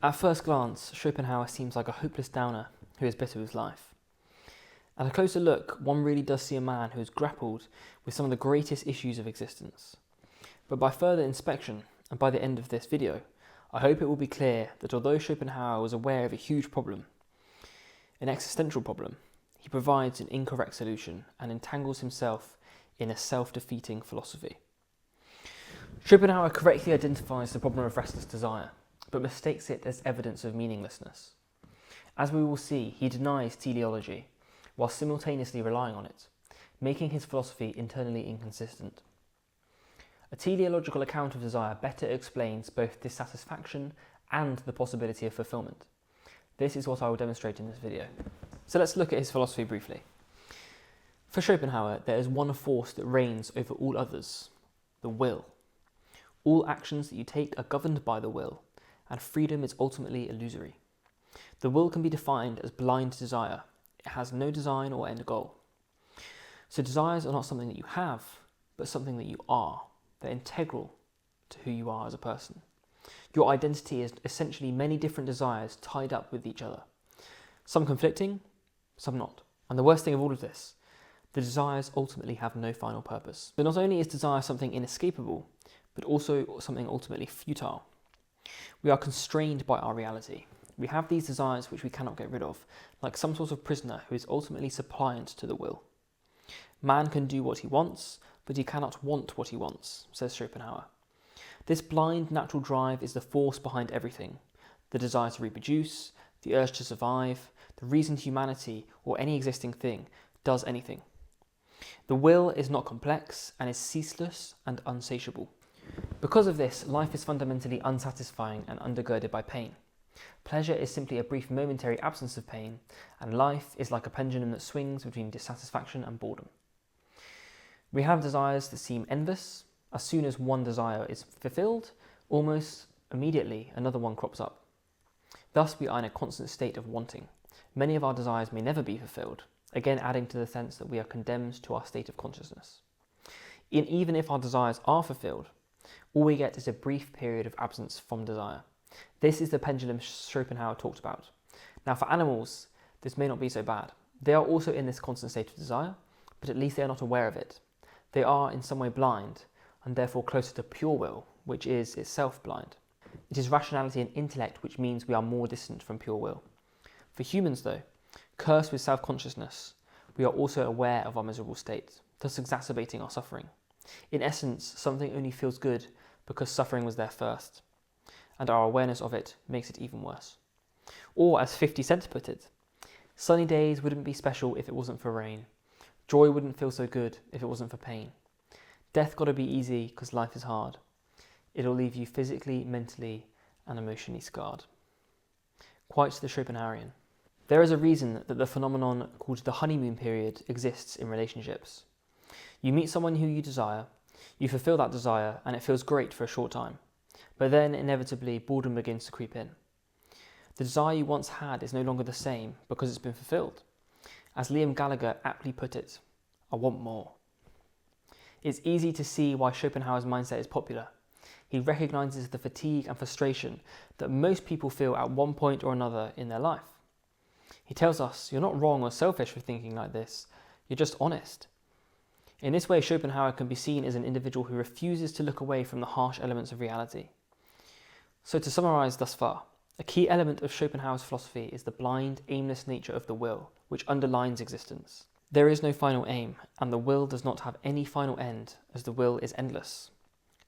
At first glance, Schopenhauer seems like a hopeless downer who is bitter with life. At a closer look, one really does see a man who has grappled with some of the greatest issues of existence. But by further inspection, and by the end of this video, I hope it will be clear that although Schopenhauer was aware of a huge problem, an existential problem, he provides an incorrect solution and entangles himself in a self-defeating philosophy. Schopenhauer correctly identifies the problem of restless desire, but mistakes it as evidence of meaninglessness. As we will see, he denies teleology, while simultaneously relying on it, making his philosophy internally inconsistent. A teleological account of desire better explains both dissatisfaction and the possibility of fulfillment. This is what I will demonstrate in this video. So let's look at his philosophy briefly. For Schopenhauer, there is one force that reigns over all others, the will. All actions that you take are governed by the will, and freedom is ultimately illusory. The will can be defined as blind desire. It has no design or end goal. So desires are not something that you have, but something that you are. They're integral to who you are as a person. Your identity is essentially many different desires tied up with each other. Some conflicting, some not. And the worst thing of all of this, the desires ultimately have no final purpose. So not only is desire something inescapable, but also something ultimately futile. We are constrained by our reality. We have these desires which we cannot get rid of, like some sort of prisoner who is ultimately suppliant to the will. Man can do what he wants, but he cannot want what he wants, says Schopenhauer. This blind natural drive is the force behind everything. The desire to reproduce, the urge to survive, the reason humanity or any existing thing does anything. The will is not complex and is ceaseless and unsatiable. Because of this, life is fundamentally unsatisfying and undergirded by pain. Pleasure is simply a brief momentary absence of pain, and life is like a pendulum that swings between dissatisfaction and boredom. We have desires that seem endless. As soon as one desire is fulfilled, almost immediately another one crops up. Thus we are in a constant state of wanting. Many of our desires may never be fulfilled, again adding to the sense that we are condemned to our state of consciousness. Even if our desires are fulfilled, all we get is a brief period of absence from desire. This is the pendulum Schopenhauer talked about. Now for animals, this may not be so bad. They are also in this constant state of desire, but at least they are not aware of it. They are in some way blind, and therefore closer to pure will, which is itself blind. It is rationality and intellect which means we are more distant from pure will. For humans though, cursed with self-consciousness, we are also aware of our miserable state, thus exacerbating our suffering. In essence, something only feels good because suffering was there first, and our awareness of it makes it even worse. Or as 50 Cent put it, sunny days wouldn't be special if it wasn't for rain. Joy wouldn't feel so good if it wasn't for pain. Death gotta be easy because life is hard. It'll leave you physically, mentally, and emotionally scarred. Quite the Schopenhauerian. There is a reason that the phenomenon called the honeymoon period exists in relationships. You meet someone who you desire, you fulfill that desire, and it feels great for a short time. But then, inevitably, boredom begins to creep in. The desire you once had is no longer the same because it's been fulfilled. As Liam Gallagher aptly put it, I want more. It's easy to see why Schopenhauer's mindset is popular. He recognises the fatigue and frustration that most people feel at one point or another in their life. He tells us, you're not wrong or selfish for thinking like this, you're just honest. In this way, Schopenhauer can be seen as an individual who refuses to look away from the harsh elements of reality. So to summarise thus far, a key element of Schopenhauer's philosophy is the blind, aimless nature of the will, which underlines existence. There is no final aim, and the will does not have any final end, as the will is endless.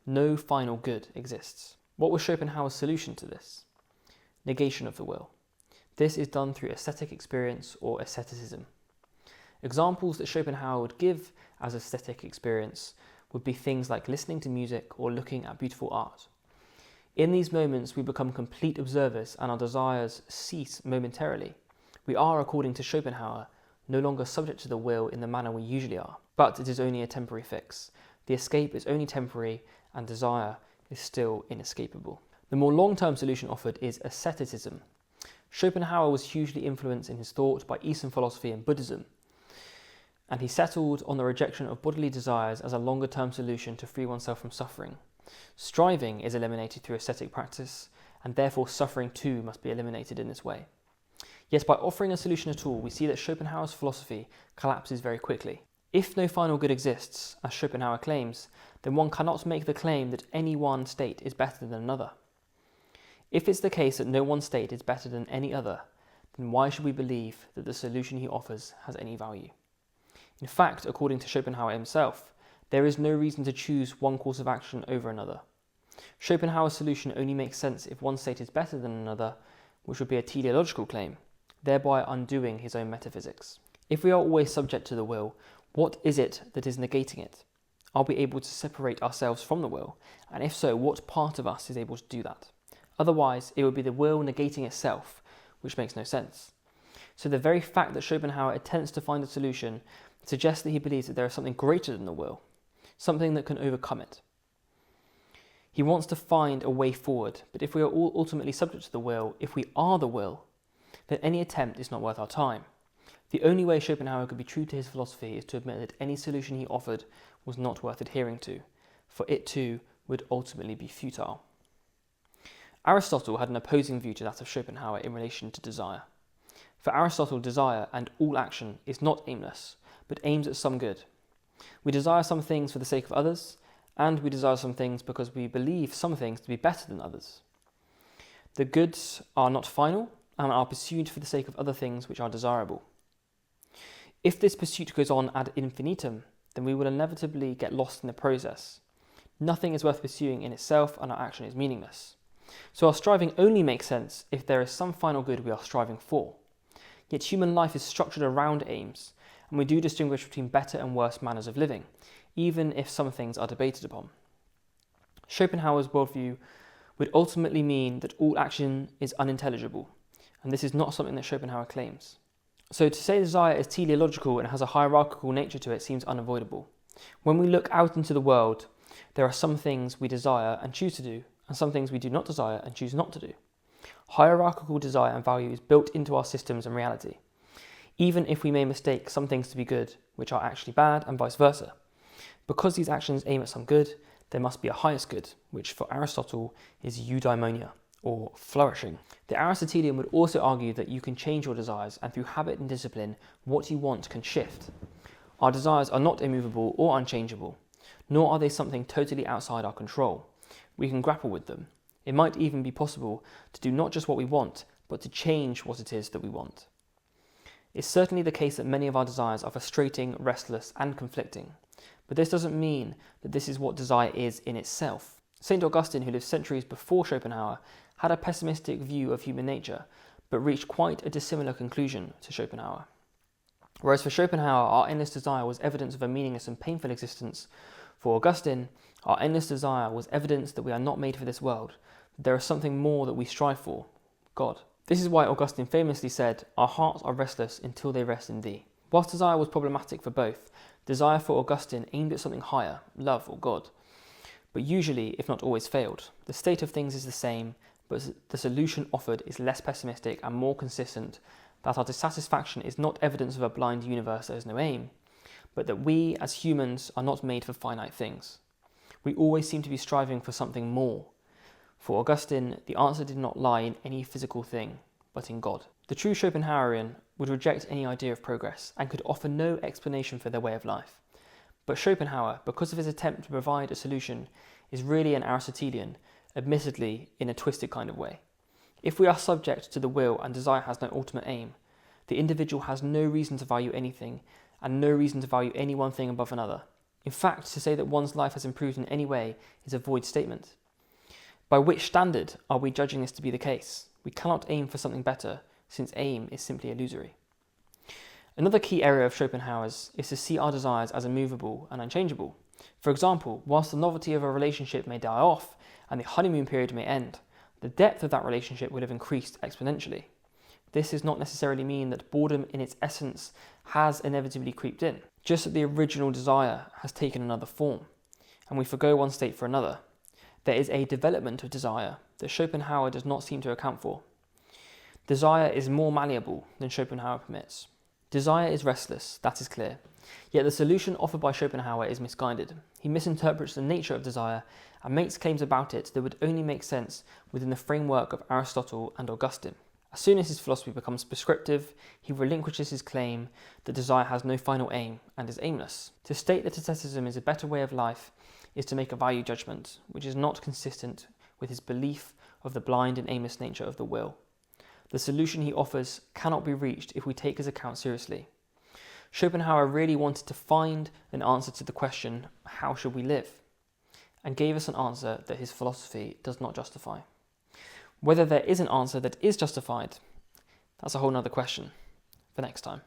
No final good exists. What was Schopenhauer's solution to this? Negation of the will. This is done through aesthetic experience or asceticism. Examples that Schopenhauer would give as aesthetic experience would be things like listening to music or looking at beautiful art. In these moments, we become complete observers and our desires cease momentarily. We are, according to Schopenhauer, no longer subject to the will in the manner we usually are. But it is only a temporary fix. The escape is only temporary and desire is still inescapable. The more long-term solution offered is asceticism. Schopenhauer was hugely influenced in his thought by Eastern philosophy and Buddhism, and he settled on the rejection of bodily desires as a longer-term solution to free oneself from suffering. Striving is eliminated through ascetic practice, and therefore suffering too must be eliminated in this way. Yet by offering a solution at all, we see that Schopenhauer's philosophy collapses very quickly. If no final good exists, as Schopenhauer claims, then one cannot make the claim that any one state is better than another. If it's the case that no one state is better than any other, then why should we believe that the solution he offers has any value? In fact, according to Schopenhauer himself, there is no reason to choose one course of action over another. Schopenhauer's solution only makes sense if one state is better than another, which would be a teleological claim, thereby undoing his own metaphysics. If we are always subject to the will, what is it that is negating it? Are we able to separate ourselves from the will? And if so, what part of us is able to do that? Otherwise, it would be the will negating itself, which makes no sense. So the very fact that Schopenhauer attempts to find a solution suggests that he believes that there is something greater than the will, something that can overcome it. He wants to find a way forward, but if we are all ultimately subject to the will, if we are the will, then any attempt is not worth our time. The only way Schopenhauer could be true to his philosophy is to admit that any solution he offered was not worth adhering to, for it too would ultimately be futile. Aristotle had an opposing view to that of Schopenhauer in relation to desire. For Aristotle, desire and all action is not aimless, but aims at some good. We desire some things for the sake of others, and we desire some things because we believe some things to be better than others. The goods are not final and are pursued for the sake of other things which are desirable. If this pursuit goes on ad infinitum, then we will inevitably get lost in the process. Nothing is worth pursuing in itself, and our action is meaningless. So our striving only makes sense if there is some final good we are striving for. Yet human life is structured around aims, and we do distinguish between better and worse manners of living, even if some things are debated upon. Schopenhauer's worldview would ultimately mean that all action is unintelligible, and this is not something that Schopenhauer claims. So to say desire is teleological and has a hierarchical nature to it seems unavoidable. When we look out into the world, there are some things we desire and choose to do, and some things we do not desire and choose not to do. Hierarchical desire and value is built into our systems and reality, even if we may mistake some things to be good, which are actually bad, and vice versa. Because these actions aim at some good, there must be a highest good, which for Aristotle is eudaimonia, or flourishing. The Aristotelian would also argue that you can change your desires, and through habit and discipline, what you want can shift. Our desires are not immovable or unchangeable, nor are they something totally outside our control. We can grapple with them. It might even be possible to do not just what we want, but to change what it is that we want. It's certainly the case that many of our desires are frustrating, restless, and conflicting. But this doesn't mean that this is what desire is in itself. St. Augustine, who lived centuries before Schopenhauer, had a pessimistic view of human nature, but reached quite a dissimilar conclusion to Schopenhauer. Whereas for Schopenhauer, our endless desire was evidence of a meaningless and painful existence, for Augustine, our endless desire was evidence that we are not made for this world, that there is something more that we strive for, God. This is why Augustine famously said, "Our hearts are restless until they rest in thee." Whilst desire was problematic for both, desire for Augustine aimed at something higher, love or God, but usually, if not always, failed. The state of things is the same, but the solution offered is less pessimistic and more consistent, that our dissatisfaction is not evidence of a blind universe that has no aim, but that we as humans are not made for finite things. We always seem to be striving for something more. For Augustine, the answer did not lie in any physical thing, but in God. The true Schopenhauerian would reject any idea of progress and could offer no explanation for their way of life. But Schopenhauer, because of his attempt to provide a solution, is really an Aristotelian, admittedly in a twisted kind of way. If we are subject to the will and desire has no ultimate aim, the individual has no reason to value anything and no reason to value any one thing above another. In fact, to say that one's life has improved in any way is a void statement. By which standard are we judging this to be the case? We cannot aim for something better, since aim is simply illusory. Another key area of Schopenhauer's is to see our desires as immovable and unchangeable. For example, whilst the novelty of a relationship may die off and the honeymoon period may end, the depth of that relationship will have increased exponentially. This does not necessarily mean that boredom in its essence has inevitably creeped in, just that the original desire has taken another form, and we forgo one state for another. There is a development of desire that Schopenhauer does not seem to account for. Desire is more malleable than Schopenhauer permits. Desire is restless, that is clear, Yet the solution offered by Schopenhauer is misguided. He misinterprets the nature of desire and makes claims about it that would only make sense within the framework of Aristotle and Augustine. As soon as his philosophy becomes prescriptive, he relinquishes his claim that desire has no final aim and is aimless. To state that asceticism is a better way of life is to make a value judgment, which is not consistent with his belief of the blind and aimless nature of the will. The solution he offers cannot be reached if we take his account seriously. Schopenhauer really wanted to find an answer to the question, how should we live? And gave us an answer that his philosophy does not justify. Whether there is an answer that is justified, that's a whole nother question for next time.